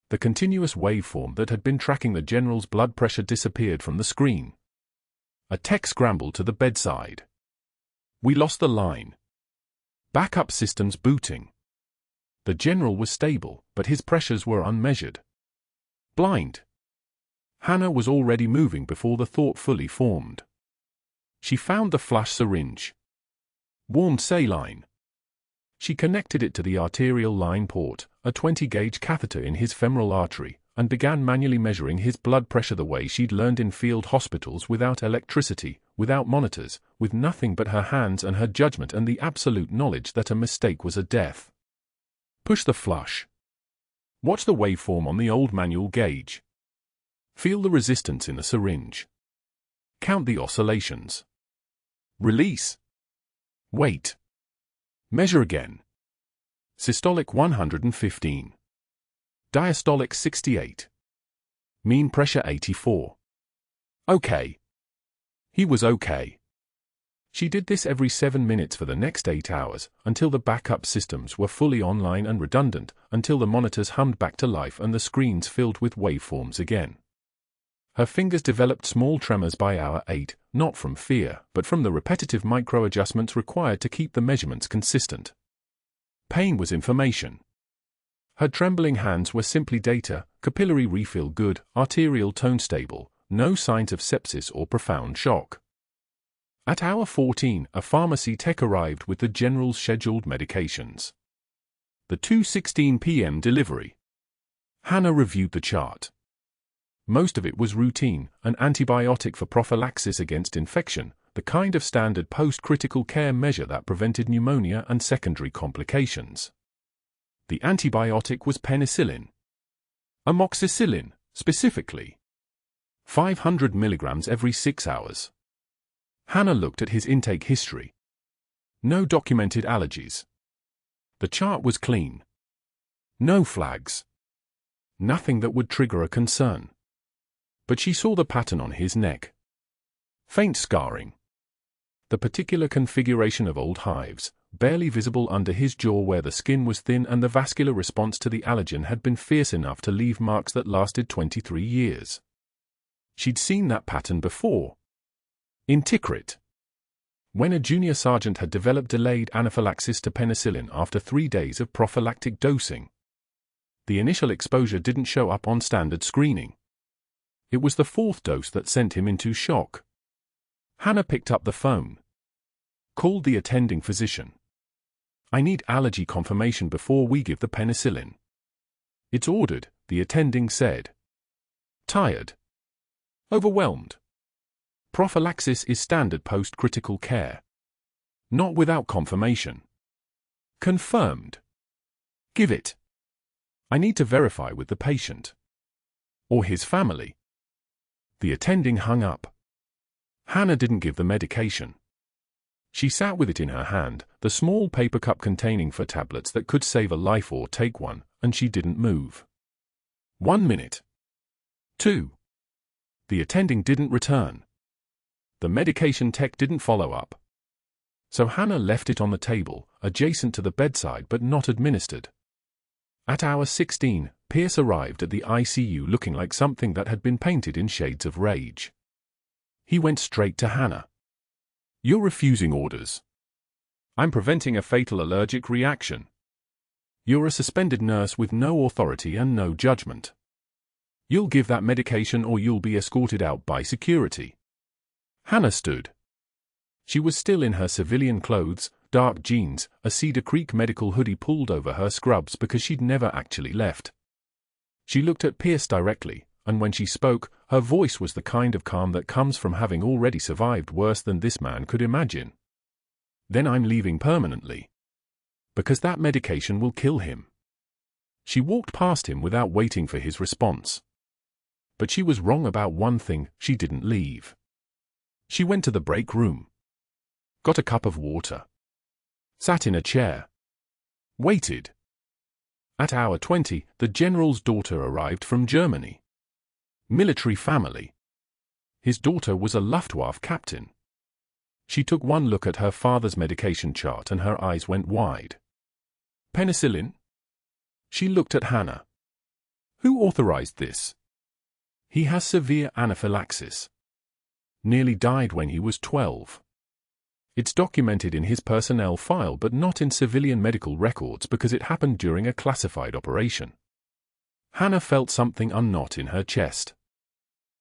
The continuous waveform that had been tracking the general's blood pressure disappeared from the screen. A tech scrambled to the bedside. We lost the line. Backup systems booting. The general was stable, but his pressures were unmeasured. Blind. Hannah was already moving before the thought fully formed. She found the flash syringe. Warmed saline. She connected it to the arterial line port, a 20-gauge catheter in his femoral artery, and began manually measuring his blood pressure the way she'd learned in field hospitals, without electricity, without monitors, with nothing but her hands and her judgment and the absolute knowledge that a mistake was a death. Push the flush. Watch the waveform on the old manual gauge. Feel the resistance in the syringe. Count the oscillations. Release. Wait. Measure again. Systolic 115. Diastolic 68. Mean pressure 84. Okay. He was okay. She did this every 7 minutes for the next 8 hours, until the backup systems were fully online and redundant, until the monitors hummed back to life and the screens filled with waveforms again. Her fingers developed small tremors by hour 8, not from fear, but from the repetitive micro-adjustments required to keep the measurements consistent. Pain was information. Her trembling hands were simply data: capillary refill good, arterial tone stable, no signs of sepsis or profound shock. At hour 14, a pharmacy tech arrived with the general's scheduled medications. The 2:16 p.m. delivery. Hannah reviewed the chart. Most of it was routine: an antibiotic for prophylaxis against infection, the kind of standard post-critical care measure that prevented pneumonia and secondary complications. The antibiotic was penicillin. Amoxicillin, specifically. 500 milligrams every 6 hours. Hannah looked at his intake history. No documented allergies. The chart was clean. No flags. Nothing that would trigger a concern. But she saw the pattern on his neck. Faint scarring. The particular configuration of old hives, barely visible under his jaw where the skin was thin and the vascular response to the allergen had been fierce enough to leave marks that lasted 23 years. She'd seen that pattern before. In Tikrit. When a junior sergeant had developed delayed anaphylaxis to penicillin after 3 days of prophylactic dosing. The initial exposure didn't show up on standard screening. It was the 4th dose that sent him into shock. Hannah picked up the phone. Called the attending physician. I need allergy confirmation before we give the penicillin. It's ordered, the attending said. Tired. Overwhelmed. Prophylaxis is standard post-critical care. Not without confirmation. Confirmed. Give it. I need to verify with the patient. Or his family. The attending hung up. Hannah didn't give the medication. She sat with it in her hand, the small paper cup containing 4 tablets that could save a life or take one, and she didn't move. 1 minute. 2. The attending didn't return. The medication tech didn't follow up. So Hannah left it on the table, adjacent to the bedside but not administered. At hour 16, Pierce arrived at the ICU looking like something that had been painted in shades of rage. He went straight to Hannah. You're refusing orders. I'm preventing a fatal allergic reaction. You're a suspended nurse with no authority and no judgment. You'll give that medication or you'll be escorted out by security. Hannah stood. She was still in her civilian clothes, dark jeans, a Cedar Creek Medical hoodie pulled over her scrubs because she'd never actually left. She looked at Pierce directly, and when she spoke, her voice was the kind of calm that comes from having already survived worse than this man could imagine. Then I'm leaving permanently. Because that medication will kill him. She walked past him without waiting for his response. But she was wrong about one thing: she didn't leave. She went to the break room, got a cup of water, sat in a chair, waited. At hour 20, the general's daughter arrived from Germany. Military family. His daughter was a Luftwaffe captain. She took one look at her father's medication chart and her eyes went wide. Penicillin? She looked at Hannah. Who authorized this? He has severe anaphylaxis. Nearly died when he was 12. It's documented in his personnel file but not in civilian medical records because it happened during a classified operation. Hannah felt something unknot in her chest.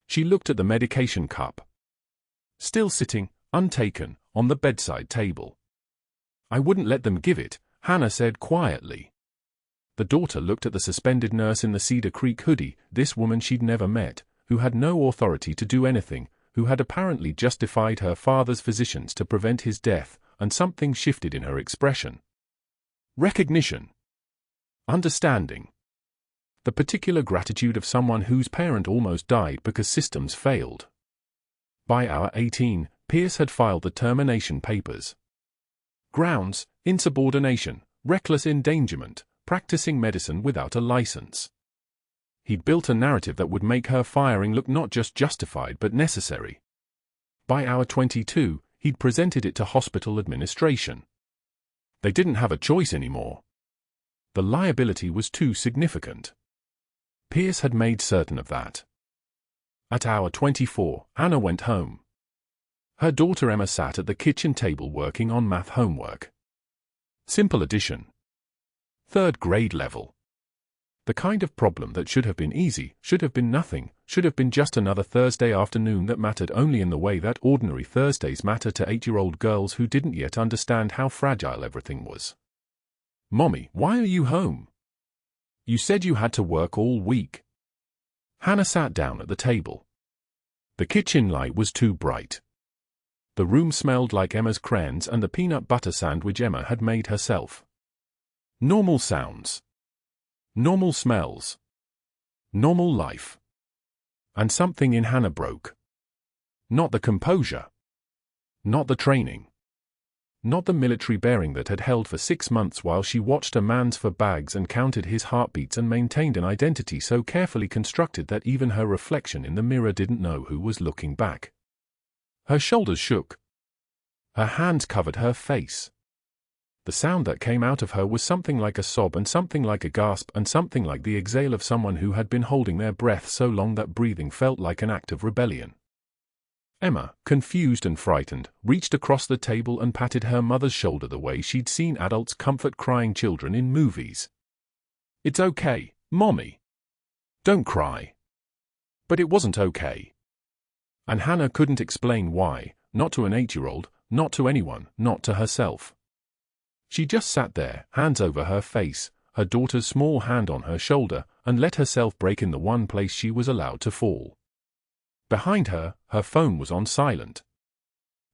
She looked at the medication cup. Still sitting, untaken, on the bedside table. I wouldn't let them give it, Hannah said quietly. The daughter looked at the suspended nurse in the Cedar Creek hoodie, this woman she'd never met, who had no authority to do anything, who had apparently justified her father's physicians to prevent his death, and something shifted in her expression. Recognition. Understanding. The particular gratitude of someone whose parent almost died because systems failed. By hour 18, Pierce had filed the termination papers. Grounds: insubordination, reckless endangerment, practicing medicine without a license. He'd built a narrative that would make her firing look not just justified but necessary. By hour 22, he'd presented it to hospital administration. They didn't have a choice anymore. The liability was too significant. Pierce had made certain of that. At hour 24, Hannah went home. Her daughter Emma sat at the kitchen table working on math homework. Simple addition. 3rd grade level. The kind of problem that should have been easy, should have been nothing, should have been just another Thursday afternoon that mattered only in the way that ordinary Thursdays matter to 8-year-old girls who didn't yet understand how fragile everything was. Mommy, why are you home? You said you had to work all week. Hannah sat down at the table. The kitchen light was too bright. The room smelled like Emma's crayons and the peanut butter sandwich Emma had made herself. Normal sounds. Normal smells. Normal life. And something in Hannah broke. Not the composure. Not the training. Not the military bearing that had held for 6 months while she watched a man's for bags and counted his heartbeats and maintained an identity so carefully constructed that even her reflection in the mirror didn't know who was looking back. Her shoulders shook. Her hands covered her face. The sound that came out of her was something like a sob and something like a gasp and something like the exhale of someone who had been holding their breath so long that breathing felt like an act of rebellion. Emma, confused and frightened, reached across the table and patted her mother's shoulder the way she'd seen adults comfort crying children in movies. It's okay, Mommy. Don't cry. But it wasn't okay. And Hannah couldn't explain why, not to an 8-year-old, not to anyone, not to herself. She just sat there, hands over her face, her daughter's small hand on her shoulder, and let herself break in the one place she was allowed to fall. Behind her, her phone was on silent.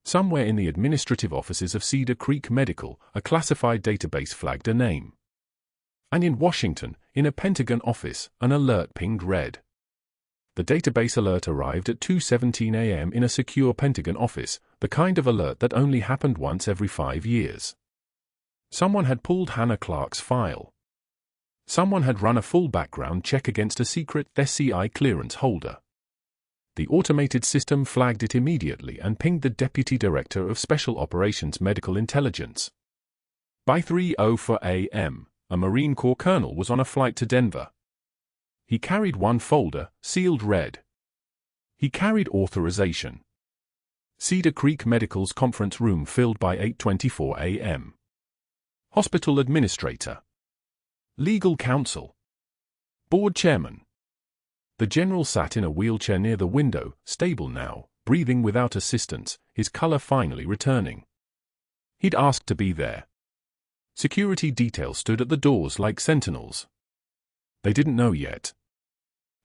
Somewhere in the administrative offices of Cedar Creek Medical, a classified database flagged a name. And in Washington, in a Pentagon office, an alert pinged red. The database alert arrived at 2:17 a.m. in a secure Pentagon office, the kind of alert that only happened once every 5 years. Someone had pulled Hannah Clarke's file. Someone had run a full background check against a secret SCI clearance holder. The automated system flagged it immediately and pinged the Deputy Director of Special Operations Medical Intelligence. By 3:04 a.m., a Marine Corps colonel was on a flight to Denver. He carried one folder, sealed red. He carried authorization. Cedar Creek Medical's conference room filled by 8:24 a.m. Hospital administrator. Legal counsel. Board chairman. The general sat in a wheelchair near the window, stable now, breathing without assistance, his color finally returning. He'd asked to be there. Security detail stood at the doors like sentinels. They didn't know yet.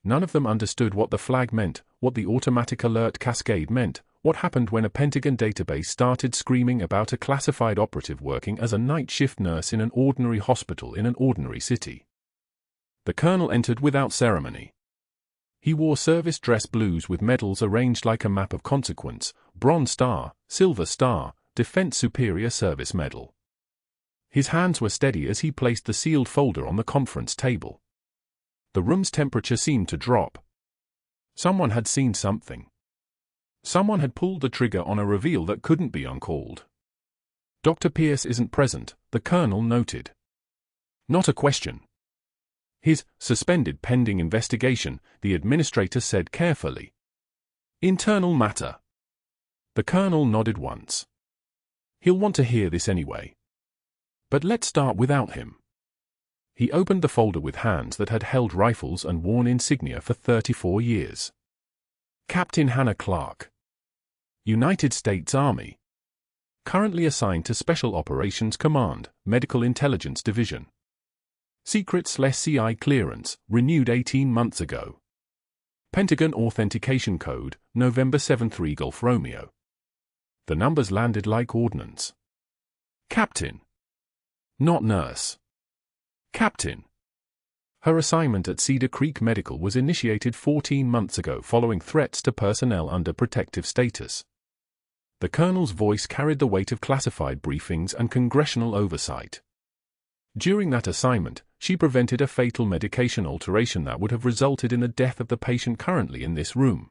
None of them understood what the flag meant, what the automatic alert cascade meant, what happened when a Pentagon database started screaming about a classified operative working as a night shift nurse in an ordinary hospital in an ordinary city. The colonel entered without ceremony. He wore service dress blues with medals arranged like a map of consequence: Bronze Star, Silver Star, Defense Superior Service Medal. His hands were steady as he placed the sealed folder on the conference table. The room's temperature seemed to drop. Someone had seen something. Someone had pulled the trigger on a reveal that couldn't be uncalled. "Dr. Pierce isn't present," the colonel noted. "Not a question. He's suspended pending investigation," the administrator said carefully. "Internal matter." The colonel nodded once. "He'll want to hear this anyway. But let's start without him." He opened the folder with hands that had held rifles and worn insignia for 34 years. Captain Hannah Clarke. United States Army. Currently assigned to Special Operations Command, Medical Intelligence Division. Secret/CI clearance, renewed 18 months ago. Pentagon Authentication Code, November 7-3 Golf Romeo. The numbers landed like ordnance. Captain. Not nurse. Captain. Her assignment at Cedar Creek Medical was initiated 14 months ago following threats to personnel under protective status. The colonel's voice carried the weight of classified briefings and congressional oversight. During that assignment, she prevented a fatal medication alteration that would have resulted in the death of the patient currently in this room.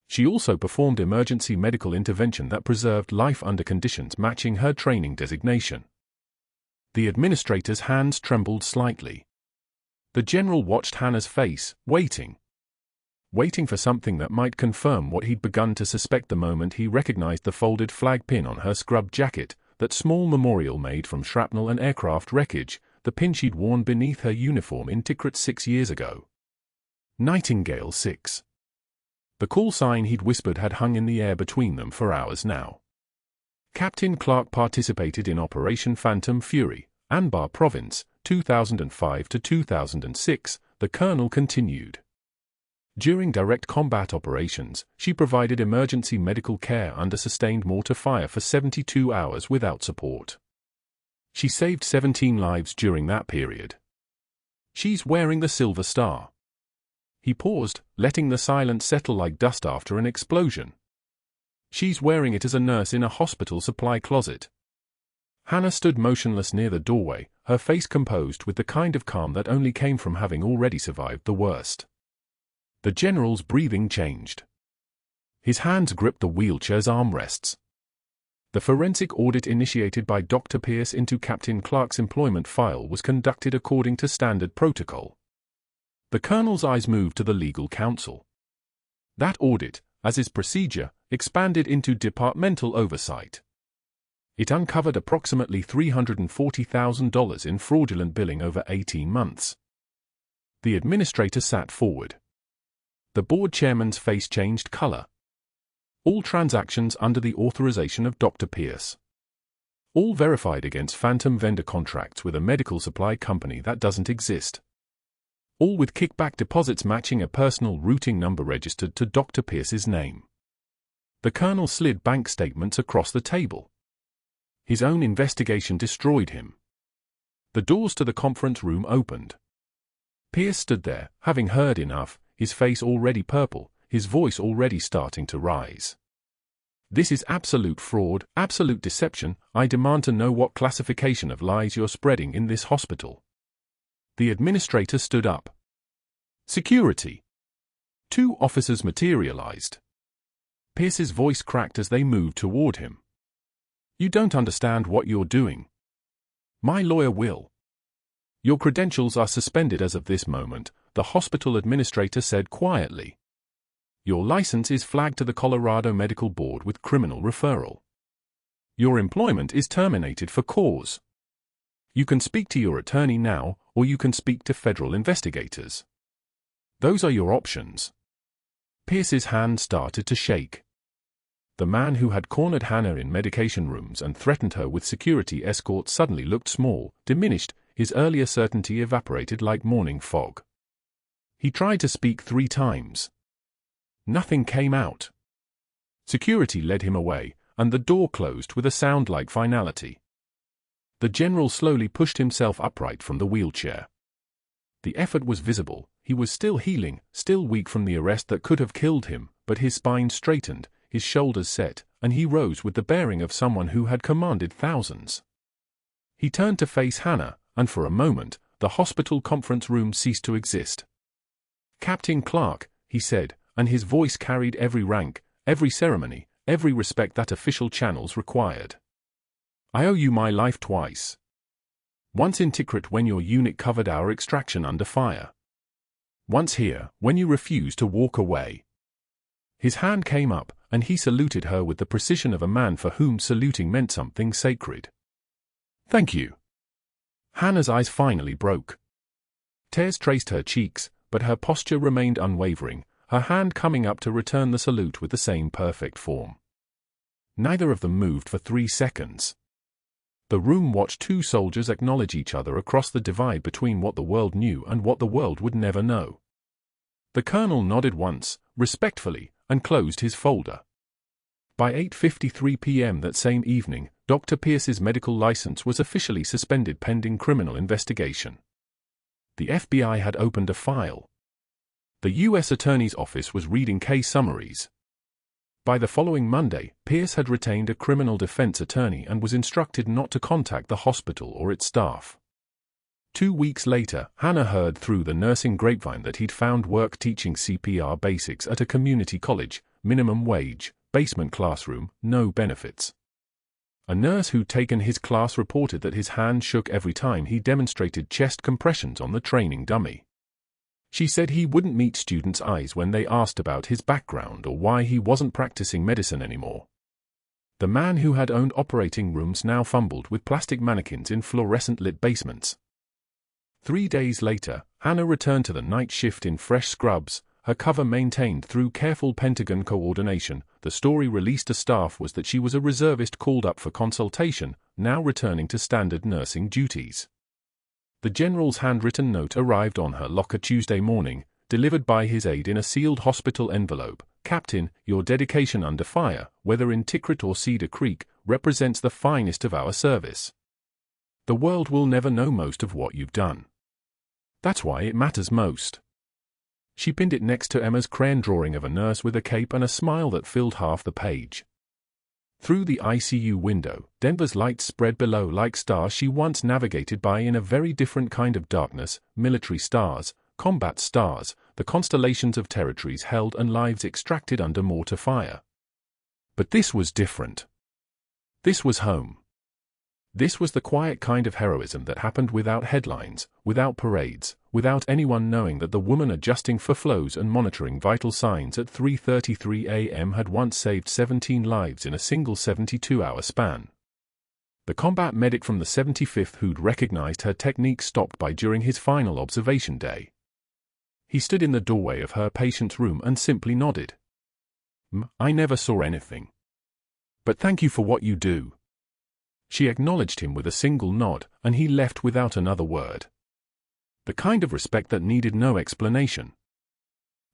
She also performed emergency medical intervention that preserved life under conditions matching her training designation. The administrator's hands trembled slightly. The general watched Hannah's face, waiting for something that might confirm what he'd begun to suspect the moment he recognized the folded flag pin on her scrubbed jacket, that small memorial made from shrapnel and aircraft wreckage, the pin she'd worn beneath her uniform in Tikrit 6 years ago. Nightingale 6. The call sign he'd whispered had hung in the air between them for hours now. Captain Clarke participated in Operation Phantom Fury, Anbar Province, 2005 to 2006, the colonel continued. During direct combat operations, she provided emergency medical care under sustained mortar fire for 72 hours without support. She saved 17 lives during that period. She's wearing the Silver Star. He paused, letting the silence settle like dust after an explosion. She's wearing it as a nurse in a hospital supply closet. Hannah stood motionless near the doorway, her face composed with the kind of calm that only came from having already survived the worst. The general's breathing changed. His hands gripped the wheelchair's armrests. The forensic audit initiated by Dr. Pierce into Captain Clarke's employment file was conducted according to standard protocol. The colonel's eyes moved to the legal counsel. That audit, as is procedure, expanded into departmental oversight. It uncovered approximately $340,000 in fraudulent billing over 18 months. The administrator sat forward. The board chairman's face changed color. All transactions under the authorization of Dr. Pierce. All verified against phantom vendor contracts with a medical supply company that doesn't exist. All with kickback deposits matching a personal routing number registered to Dr. Pierce's name. The colonel slid bank statements across the table. His own investigation destroyed him. The doors to the conference room opened. Pierce stood there, having heard enough, his face already purple, his voice already starting to rise. "This is absolute fraud, absolute deception. I demand to know what classification of lies you're spreading in this hospital." The administrator stood up. "Security." 2 officers materialized. Pierce's voice cracked as they moved toward him. "You don't understand what you're doing. My lawyer will." "Your credentials are suspended as of this moment," the hospital administrator said quietly. "Your license is flagged to the Colorado Medical Board with criminal referral. Your employment is terminated for cause. You can speak to your attorney now, or you can speak to federal investigators. Those are your options." Pierce's hand started to shake. The man who had cornered Hannah in medication rooms and threatened her with security escorts suddenly looked small, diminished, his earlier certainty evaporated like morning fog. He tried to speak 3 times. Nothing came out. Security led him away, and the door closed with a sound like finality. The general slowly pushed himself upright from the wheelchair. The effort was visible, He was still healing, still weak from the arrest that could have killed him, but his spine straightened, his shoulders set, and he rose with the bearing of someone who had commanded thousands. He turned to face Hannah, and for a moment, the hospital conference room ceased to exist. "Captain Clarke," he said, and his voice carried every rank, every ceremony, every respect that official channels required. "I owe you my life twice. Once in Tikrit when your unit covered our extraction under fire. Once here, when you refused to walk away." His hand came up, and he saluted her with the precision of a man for whom saluting meant something sacred. "Thank you." Hannah's eyes finally broke. Tears traced her cheeks, but her posture remained unwavering, her hand coming up to return the salute with the same perfect form. Neither of them moved for 3 seconds. The room watched two soldiers acknowledge each other across the divide between what the world knew and what the world would never know. The colonel nodded once, respectfully, and closed his folder. By 8:53 p.m. that same evening, Dr. Pierce's medical license was officially suspended pending criminal investigation. The FBI had opened a file. The U.S. Attorney's Office was reading case summaries. By the following Monday, Pierce had retained a criminal defense attorney and was instructed not to contact the hospital or its staff. 2 weeks later, Hannah heard through the nursing grapevine that he'd found work teaching CPR basics at a community college, minimum wage, basement classroom, no benefits. A nurse who'd taken his class reported that his hand shook every time he demonstrated chest compressions on the training dummy. She said he wouldn't meet students' eyes when they asked about his background or why he wasn't practicing medicine anymore. The man who had owned operating rooms now fumbled with plastic mannequins in fluorescent-lit basements. 3 days later, Hannah returned to the night shift in fresh scrubs, her cover maintained through careful Pentagon coordination. The story released to staff was that she was a reservist called up for consultation, now returning to standard nursing duties. The general's handwritten note arrived on her locker Tuesday morning, delivered by his aide in a sealed hospital envelope. "Captain, your dedication under fire, whether in Tikrit or Cedar Creek, represents the finest of our service. The world will never know most of what you've done. That's why it matters most." She pinned it next to Emma's crayon drawing of a nurse with a cape and a smile that filled half the page. Through the ICU window, Denver's lights spread below like stars she once navigated by in a very different kind of darkness, military stars, combat stars, the constellations of territories held and lives extracted under mortar fire. But this was different. This was home. This was the quiet kind of heroism that happened without headlines, without parades, without anyone knowing that the woman adjusting for flows and monitoring vital signs at 3:33 a.m. had once saved 17 lives in a single 72-hour span. The combat medic from the 75th who'd recognized her technique stopped by during his final observation day. He stood in the doorway of her patient's room and simply nodded. "I never saw anything. But thank you for what you do." She acknowledged him with a single nod, and he left without another word. The kind of respect that needed no explanation.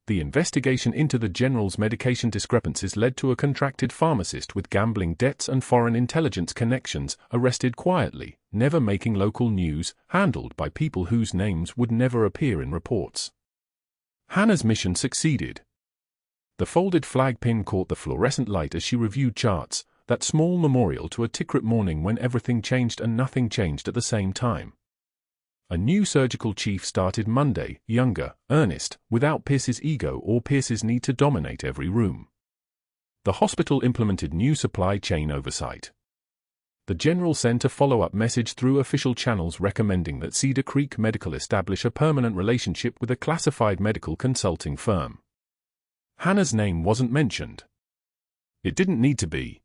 The investigation into the general's medication discrepancies led to a contracted pharmacist with gambling debts and foreign intelligence connections arrested quietly, never making local news, handled by people whose names would never appear in reports. Hannah's mission succeeded. The folded flag pin caught the fluorescent light as she reviewed charts, that small memorial to a Tikrit morning when everything changed and nothing changed at the same time. A new surgical chief started Monday, younger, earnest, without Pierce's ego or Pierce's need to dominate every room. The hospital implemented new supply chain oversight. The general sent a follow-up message through official channels recommending that Cedar Creek Medical establish a permanent relationship with a classified medical consulting firm. Hannah's name wasn't mentioned. It didn't need to be.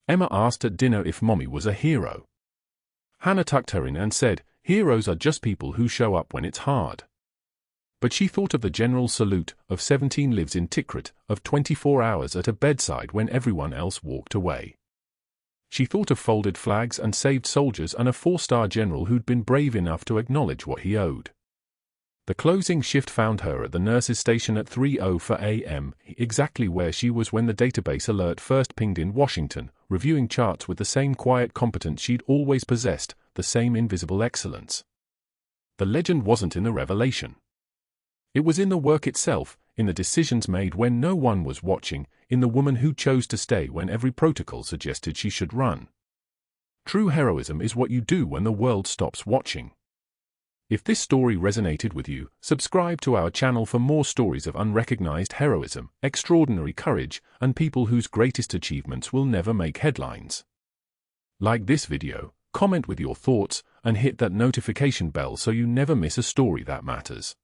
Emma asked at dinner if Mommy was a hero. Hannah tucked her in and said, "Heroes are just people who show up when it's hard." But she thought of the general's salute, of 17 lives in Tikrit, of 24 hours at a bedside when everyone else walked away. She thought of folded flags and saved soldiers and a 4-star general who'd been brave enough to acknowledge what he owed. The closing shift found her at the nurse's station at 3:04 a.m., exactly where she was when the database alert first pinged in Washington, reviewing charts with the same quiet competence she'd always possessed, the same invisible excellence. The legend wasn't in the revelation. It was in the work itself, in the decisions made when no one was watching, in the woman who chose to stay when every protocol suggested she should run. True heroism is what you do when the world stops watching. If this story resonated with you, subscribe to our channel for more stories of unrecognized heroism, extraordinary courage, and people whose greatest achievements will never make headlines. Like this video, comment with your thoughts, and hit that notification bell so you never miss a story that matters.